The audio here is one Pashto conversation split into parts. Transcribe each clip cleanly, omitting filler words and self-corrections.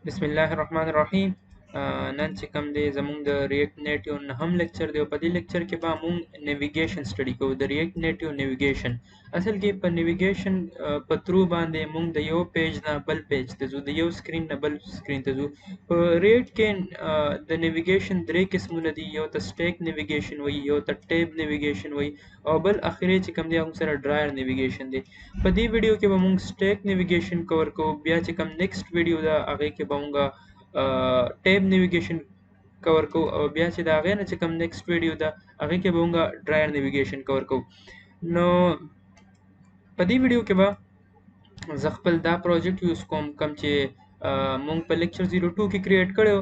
بسم الله الرحمن الرحیم. نن چې کوم دی زمونږ د ریاکټ نیټیو نه هم لیکچر دی او په دې لیکچر کې به مونږ نیویګیشن سټډي کوو د ریاکټ نیټیو نیویګیشن. اصل کې په نیویګیشن په ترو باندې مونږ د یو پیج نه بل پیج ته ځو، د یو سکرین نه بل سکرین ته ځو. په ریاکټ کې د نیویګیشن درې قسمونه دي، یو ته سټیک نیویګیشن وایي، یو ته ټیب نیویګیشن وایي، او بل اخري چې کوم دی هغه سره ډرایر نیویګیشن دی. په دې ویډیو کې به مونږ سټیک نیویګیشن کور کوو، بیا چې کوم نیکسټ ویډیو ده هغه کې به مونږ ټیب نیویګیشن کور کوو، او بیا چې د هغې نه چې کوم نیکسټ ویډیو ده هغې کې به مونږ ډرایر نیویګیشن کور کوو. نو په دې ویډیو کې به زه خپل دا پروجیکټ یوز کوم کوم چې مونږ په لیکچر 02 کې کریټ کړی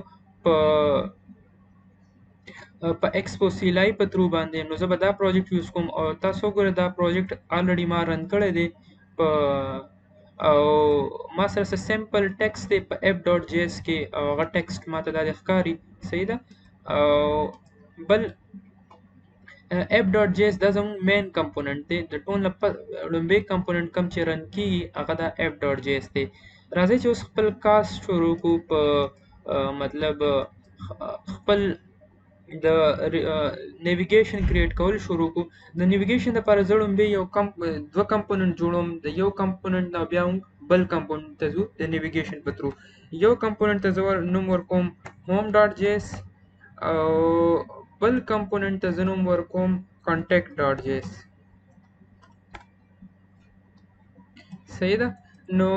په ایکسپو سیلای په ترو باندې. نو زه به دا پروجیکټ یوز کوم او تاسو ګوره دا پروجیکټ الریډي ما رن کړی دی په او ما سره څه سمپل ټیکسټ دی په اپ ډاټ جی اس کې، او هغه ټیکسټ ماته دا ښکاري صحیح ده. او بل اپ ډاټ جی اس دا زموږ مین کمپوننټ دی، د ټول نه لومبی کمپوننټ کم چې رن کیږي هغه دا اپ ډاټ جی اس دی. راځئ چې اوس خپل کاست شروع کړو په مطلب خپل د نیویګیشن کریټ کول شروع کړو. د نیویګیشن لپاره زه لومبی دوه کمپوننټ جوړوم، د یو کمپوننټ نه بیا بل کمپوننټ ته ځو د نیویګیشن په ترو. یو کمپوننټ ته زه نوم ورکوم هوم ډاټ جی اس، او بل کمپوننټ ته زه نوم ورکوم کانټیکټ ډاټ جی اس. صحیح ده. نو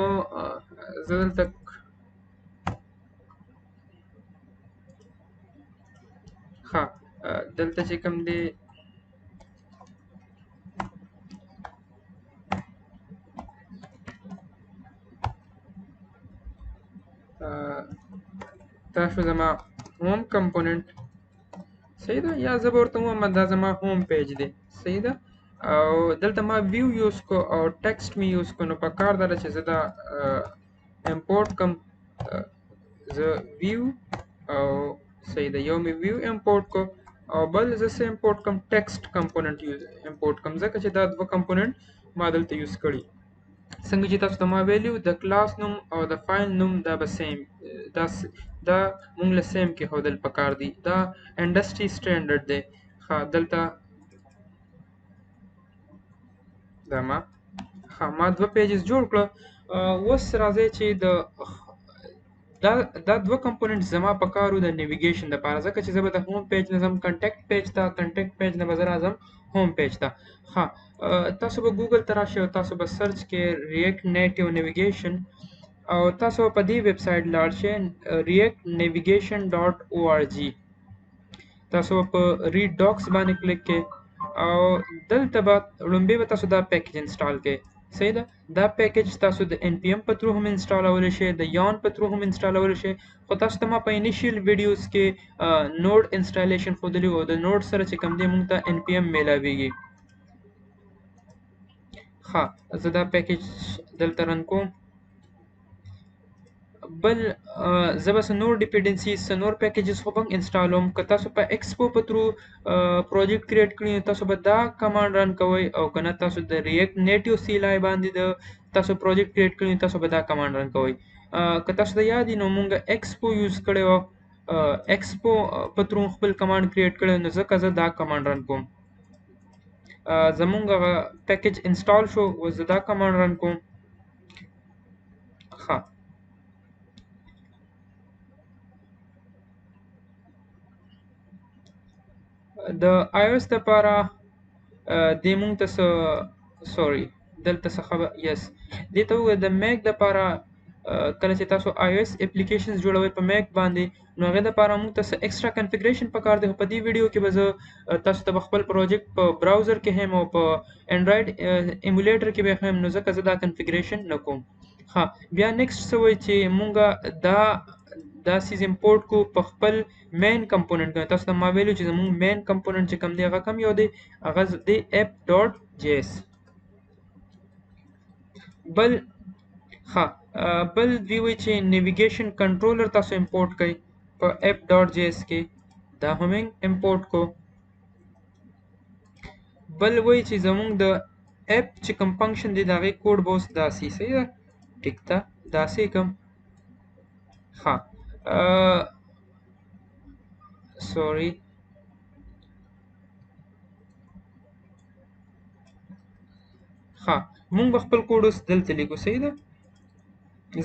زه دلته دلته چې کوم دی دا شو زما هوم کمپوننټ صحیح ده، یا زه به ورته ووایم دا زما هوم پیج دی صحیح ده. او دلته ما ویو یوز کو او ټیکسټ می یوز کو، نو پکار ده چې زه دا امپورټ کم. زه ویو او صحیح ده یو می ویو امپورټ کو او بل زه څه امپورټ کم ټیکسټ کمپوننټ امپورټ کم، ځکه چې دا دوه کمپوننټ ما دلته یوز کړي. څنګه چې تاسو ته ما ویلیو د کلاس نوم او د فایل نوم دا به سیم، دا مونږ له سیم کې ښودل پکار دي، دا انډسټري سټینډرډ دی. دلته دا ما دوه پیجز جوړ کړه. اوس راځئ چې دا دوه کمپوننټ زما پکارو د نیویګیشن لپاره، ځکه چې زه به د هوم پیج نه ځم کنټیکټ پیج ته، کنټیکټ پیج نه به زه راځم هوم پیج ته. تاسو به ګوګل ته راشئ او تاسو به سرچ کې ریاکټ نیټیو نیویګیشن، او تاسو په دې ویب سایټ لاړ شئ reactnavigation.org. تاسو په ریډ ډاکس باندې کلیک کړئ او دلته به لومبی به تاسو دا پیکیج انسټال کړئ صحیح ده. دا پیکیج تاسو د ان پی ام په ترو هم انسټالولی شئ، د یان په ترو هم انسټالولی شئ، خو تاسو ته ما په انیشیل ویډیوز کې نوډ انسټالیشن ښودلی و، د نوډ سره چې کوم دی موږ ته ان پی ام میلاویږي. زه دا پیکیج دلته رن کوم. بل زه به څه نور ډیپینډنسیز څه نور پیکیجز خو به انسټالوم. که تاسو په ایکسپو په ترو پروجیکټ کریټ کړئ تاسو به دا کمانډ رن کوئ، او که نه تاسو د ریاکټ نیټیو سیلای باندې د تاسو پروجیکټ کریټ کړئ تاسو به دا کمانډ رن کوئ. که تاسو ته یاد وي نو مونږ ایکسپو یوز کړی و، ایکسپو په ترو خپل کمانډ کریټ کړی، نو ځکه زه دا کمانډ رن کوم. زمونږ هغه پیکیج انسټال شو، اوس زه دا کمانډ رن کوم. د آی او ایس لپاره دې مونږ ته دلته څه خبر دې ته وګوره د میک لپاره کله چې تاسو آی او ایس اپلیکیشنز جوړوئ په میک باندې، نو هغې لپاره مونږ ته څه ایکسټرا کنفیګریشن پکار دی. خو په دې ویډیو کې به زه تاسو ته خپل پروجیکټ په براوزر کې هم او په انډرایډ ایمولیټر کې به هم، نو ځکه زه دا کنفیګریشن نه کوم. بیا نیکسټ څه وایي چې مونږ دا سیز امپورټ کو په خپل مین کمپوننټ کې. تاسو ته ما ویلو چې زموږ مین کمپوننټ چې کوم دی هغه کوم یو دی، هغه دی اپ ډاټ جی اس. بل دوی وایي چې نیویګیشن کنټرولر تاسو امپورټ کړئ په اپ ډاټ جی اس کې، دا هم امپورټ کو. بل وایي چې زموږ د اپ چې کوم فنکشن دی د هغې کوډ به اوس داسې صحیح ده ټیک ده داسې کوم. ها سوري. ها مونږ به خپل کوډ اوس دلته لیکو، صحیح ده.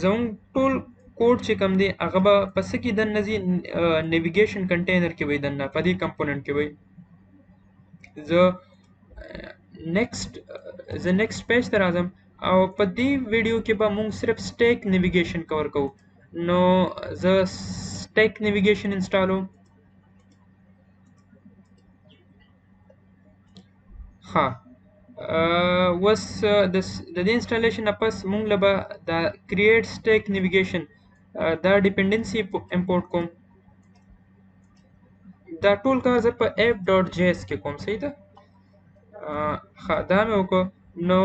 زموږ ټول کوډ چې کوم دی هغه به په څه کې دننه ځي، نیویګیشن کنټینر کې وي، دننه په دې کمپوننټ کې وي. زه نیکسټ زه نیکسټ پیج ته راځم او په دې ویډیو کې به موږ صرف سټیک نیویګیشن کور کوو. نو زه سټیک نیویګیشن انسټالوم. ها اوس د دې انسټالیشن نه پس مونږ له به دا کریټ سټیک نیویګیشن دا ډیپندنسي امپورټ کوم. دا ټول کار زه په اپ ډاټ جی اس کې کوم، صحیح ده. ها دا مې وکړو. نو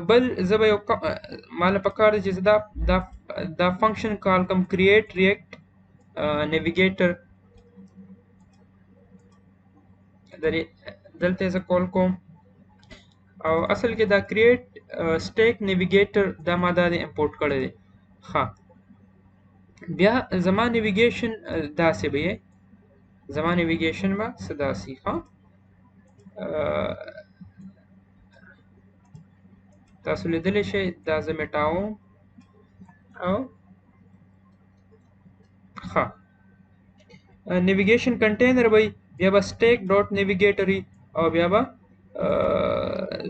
بل زه به یو ماله پکار دی چې زه دا فنکشن کال کوم کریټ ریاکټ نیویګیټر. دلته زه کول کوم او اصل کې دا کریټ سټیک نیویګیټر دا ما دا امپورټ کړی دی. ها بیا زما نیویګیشن داسې به یې، زما نیویګیشن به څه داسې. ها تاسو لیدلی شئ دا زه میټاوم او ها نیویګیشن کنټینر وي، بیا به سټیک ډاټ نیویګیټر وي او بیا به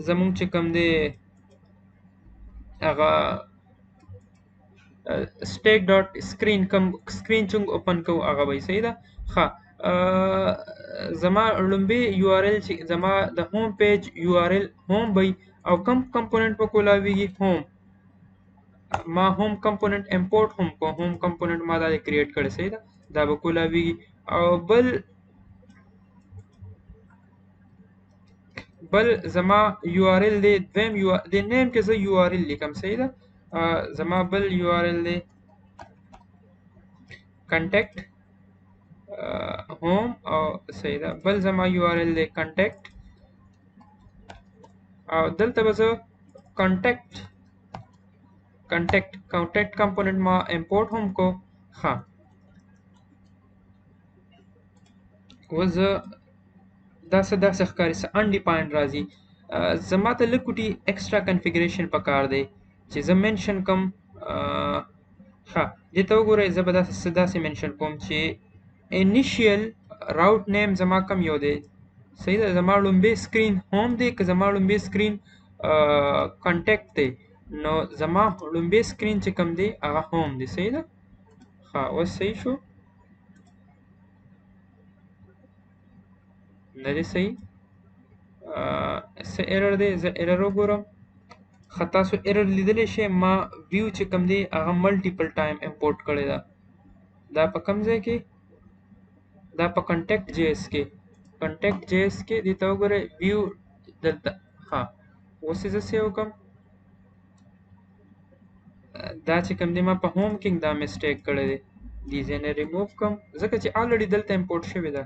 زمونږ چې کوم دی هغه سټیک ډاټ سکرین کوم سکرین څنګه اوپن کوو هغه وي، صحیح ده. ها زما لومبي یو آر ال چې زما د هوم پیج یو آر ال هوم وي او کوم کمپوننټ په کولاویږي هوم. ما هوم کمپوننټ امپورټ هم کو، هوم کمپوننټ ما دا کریټ کړی، صحیح ده. دا به کولاویږي او بل زما یو آر ال دی دویم د نیم کې زه یو آر ال لیکم، صحیح ده. زما بل یو آر ال دی کنټیکټ هوم او صحیح ده. بل زما یو آر ال دی کنټیکټ او دلته به زه کنټیکټ کمپوننټ ما امپورټ هم کو. ها اوس زه داسې ښکاري څه انډیفاینډ راځي. زما ته لږ کوټي ایکسټرا کنفیګریشن پکار دی چې زه منشن کوم. ها دې ته وګورئ، زه به داسې منشن کوم چې انیشیل راوټ نیم زما کم یو دی، صحیح ده. زما لومبی سکرین هوم دی که زما لومبی سکرین کنټیکټ دی، نو زما لومبی سکرین چې کم دی هغه هوم دی، صحیح ده. ها اوس صحیح شو نه دی صحیح. څه ایرر دی، زه ایرر وګورم. ښه تاسو ایرر لیدلی شئ، ما ویو چې کوم دی هغه ملټیپل ټایم امپورټ کړی ده. دا په کوم ځای کې، دا په کنټیکټ جی اس کې، کنټیکټ جی اس کې دې ته وګورئ ویو دلته. ها اوس یې زه سیو کوم. دا چې کوم دی ما په هوم کې دا مسټیک کړی دی، دې ځای نه ریموو کوم ځکه چې الریډي دلته امپورټ شوې ده.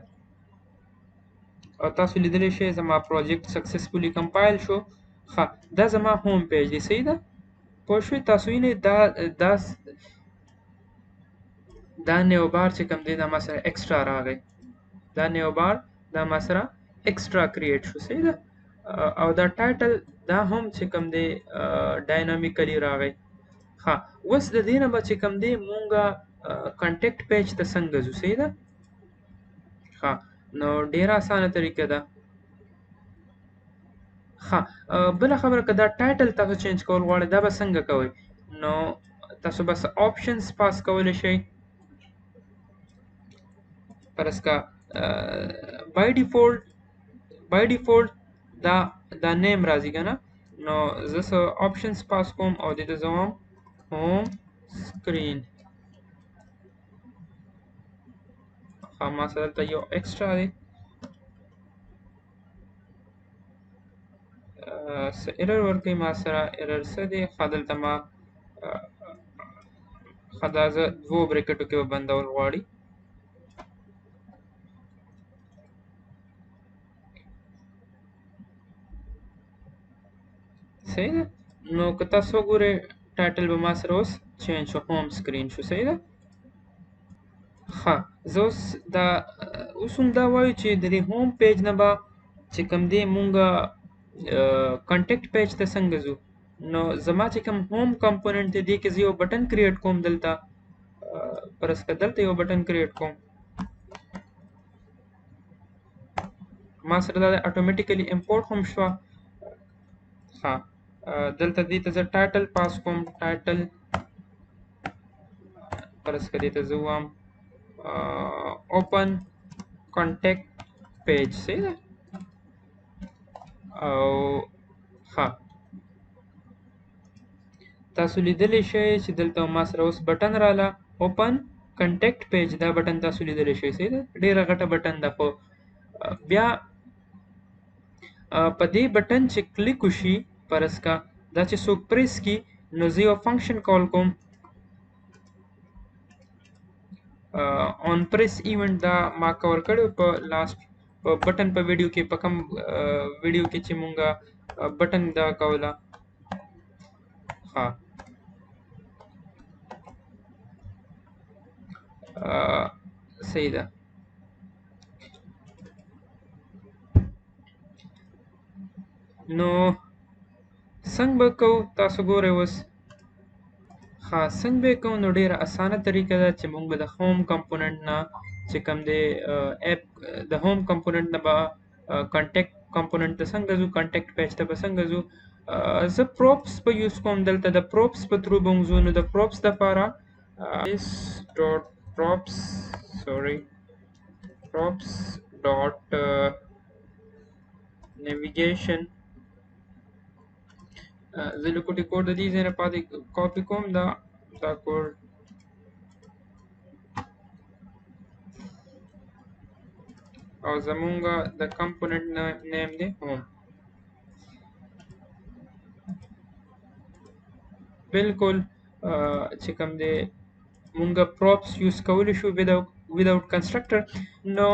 او تاسو لیدلی شئ زما پروجیکټ سکسسفولي کمپایل شو. ها دا زما هوم پیج دی، صحیح ده. پوه شوئ تاسو وینئ دا نیو بار چې کوم دی دا ما سره ایکسټرا راغی، دا نیو بار دا ما سره ایکسټرا کریټ شو، صحیح ده. او دا ټایټل دا هم چې کوم دی ډاینامیکلی راغی. ها اوس د دې نه به چې کوم دی مونږه کنټیکټ پیج ته څنګه ځو، صحیح ده. ها نو ډیره اسانه طریقه ده. ها بله خبره که دا ټایټل تاسو چینج کول غواړئ دا به څنګه کوئ، نو تاسو بس آپشنز پاس کولی شئ. فرض کا بای ډیفولټ دا نیم راځي که نه، نو زه څه آپشنز پاس کوم او دې ته زه وایم هوم سکرین. ها ما سره دلته یو ایکسټرا دی، څه ایرر ورکوي ما سره ایرر څه دی. ښه دلته ما ښه دا زه دوو بریکټو کې به بندول غواړي. صحیح ده. نو که تاسو وګورئ ټایټل به ما سره اوس چینج شو هوم سکرین شو صحیح ده ښه زه اوس دا اوس هم دا وایو چې د دې هوم پیج نه به چې کوم دی مونږه کنټیکټ پیج ته څنګه ځو نو زما چې کوم هوم کمپوننټ دی دې کې زه یو بټن کریټ کوم دلته پرس که دلته یو بټن کریټ کوم ما سره دا اتوماتیکلی امپورټ هم شو ها دلته دې ته زه ټایټل پاس کوم ټایټل پرس که دې ته زه وایم اوپن کانټیکټ پیج صحیح ده او ها تاسو لیدلی شئ چې دلته ما سره اوس بټن رااله اوپن کنټیکټ پیج دا بټن تاسو لیدلی شئ صحیح ده ډیره غټه بټن ده په بیا په دې بټن چې کلیک وشي فرض کا دا چې څوک پریس کی نو زه یو فنکشن کال کوم اون پریس ایونت دا ما کور کړو په لاست په بټن په ویډیو کې په کوم ویډیو کې چې مونږه بټن دا کوله ها صحیح ده نو څنګه به کوو تاسو ګورئ اوس ها څنګه به کوو نو ډیره اسانه طریقه ده چې موږ به د هوم کمپوننټ نه چې کوم دی اپ د هوم کمپوننټ نه به کانټیکټ کمپوننټ ته څنګه ځو کانټیکټ پیج ته به څنګه ځو زه پروپس په یوز کوم دلته د پروپس په تھرو به موږ ځو نو د پروپس دپاره is dot props sorry props dot navigation زه لکوټي کوډ د دې ځای نه پاتې کاپي کوم دا کوډ او زمونږه د کمپوننټ نیم دی هوم بالکل چې کوم دی مونږه پروپس یوز کولی شو without constructor نو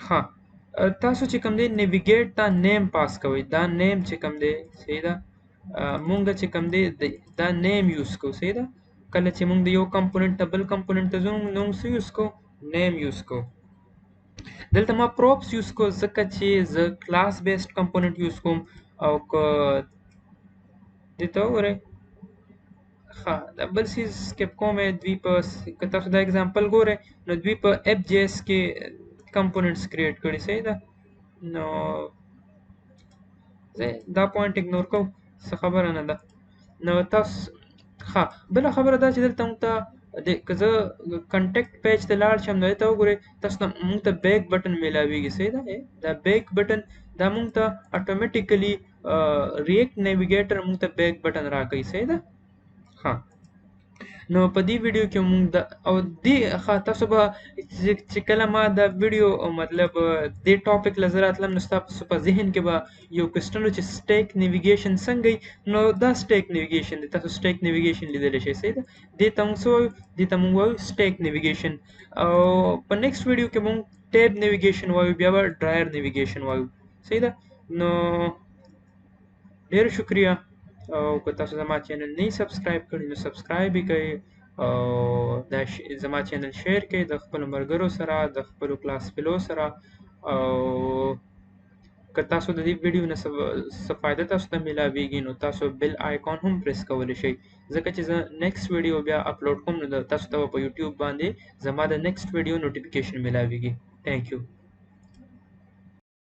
ها تاسو چې کوم دی نیویګیټ دا نیم پاس کوئ دا نیم چې کوم دی صحیح ده مونږ چې کوم دی دا نیم یوز کوو صحیح ده کله چې مونږ د یو کمپوننټ ته بل کمپوننټ ته ځو نو موږ څه یوز کوو نیم یوز کوو دلته ما پروپس یوز کو ځکه چې زه کلاس بیسډ کمپوننټ یوز کوم او که دته وګورئ ها دا بل سیز سکپ کوم دوی په که تاسو دا اگزامپل ګورئ نو دوی په اف جی اس کې کمپوننټس کریټ کړي صحیح ده نو زه دا پوینټ اګنور کوم څه خبره نه ده نو تاسو ها بل خبره دا چې دلته موږ ته د که زه کنټیکټ پیج ته لاړ شم نو ته وګورئ تاسو ته موږ ته بیک بټن میلاویږي صحیح ده دا بیک بټن دا موږ ته اتوماتیکلی ریاکټ نیویګیټر موږ ته بیک بټن راکوي صحیح ده ها نو په دې ویډیو کې موږ د او دې تاسو به چې کله ما دا ویډیو مطلب دې ټاپک لزر اتلم نو تاسو په ذهن کې به یو کوېسچن چې سټیک نیویګیشن څنګه نو دا سټیک نیویګیشن دی تاسو سټیک نیویګیشن لیدلی شئ صحیح ده دې ته موږ څه وایو دې ته موږ وایو سټیک نیویګیشن او په نیکسټ ویډیو کې موږ ټیب نیویګیشن وایو بیا به ډرایر نیویګیشن وایو صحیح ده نو ډېر شکریه او که تاسو زما چینل نه سبسکرایب کړی نو سبسکرایب یې کړئ او دا زما چینل شیر کړئ د خپلو ملګرو سره د خپلو کلاس فیلو سره او که تاسو د دې ویډیو نه څه فایده تاسو ته میلاویږي نو تاسو بیل آیکون هم پریس کولی شئ ځکه چې زه نیکسټ ویډیو بیا اپلوډ کوم نو تاسو ته په یوټیوب باندې زما د نیکسټ ویډیو نوټیفیکیشن میلاویږي تھینک یو